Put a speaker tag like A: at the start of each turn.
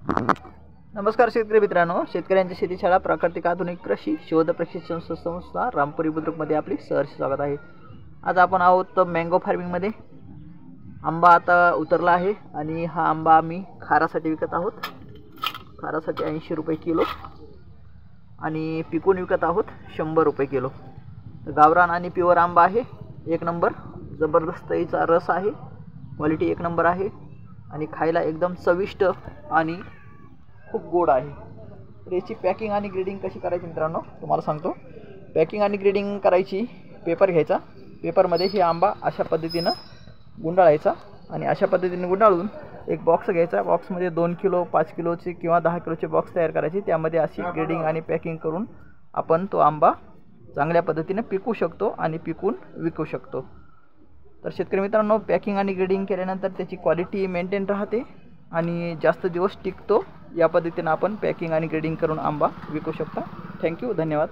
A: नमस्कार शेतकरी मित्रांनो, शेतकऱ्यांची शेतीशाळा प्राकृतिक आधुनिक कृषी शोध प्रशिक्षण संस्था रामपुरी बुद्रुकमध्ये आपले सहर्ष स्वागत आहे। आज आपण आहोत मँगो फार्मिंगमध्ये। आंबा आता उतरला आहे आणि हा आंबा आम्ही खारासाठी विकत आहोत। खारासाठी 80 रुपये किलो आणि पिकून विकत आहोत 100 रुपये किलो। गावरान आणि प्युअर आंबा आहे, एक नंबर जबरदस्त याचा रस आहे, क्वालिटी एक नंबर आहे आणि खायला एकदम चविष्ट आणि खूप गोड आहे। तर याची पॅकिंग आणि ग्रेडिंग कशी करायची मित्रांनो तुम्हाला सांगतो। पॅकिंग आणि ग्रेडिंग करायची, पेपर घ्यायचा, पेपरमध्ये हे आंबा अशा पद्धतीने गुंडाळायचा आणि अशा पद्धतीने गुंडाळून एक बॉक्स घ्यायचा। बॉक्समध्ये 2 किलो 5 किलोचे किंवा 10 किलोचे बॉक्स तयार करायचे। त्यामध्ये अशी ग्रेडिंग आणि पॅकिंग करून आपण तो आंबा चांगल्या पद्धतीने पिकू शकतो आणि पिकून विकू शकतो। तर शेतकरी मित्रांनो, पॅकिंग आणि ग्रेडिंग केल्यानंतर त्याची क्वालिटी मेंटेन राहते आणि जास्त दिवस टिकतो। या पद्धतीने आपण पॅकिंग आणि ग्रेडिंग करून आंबा विकू शकता। थँक्यू, धन्यवाद।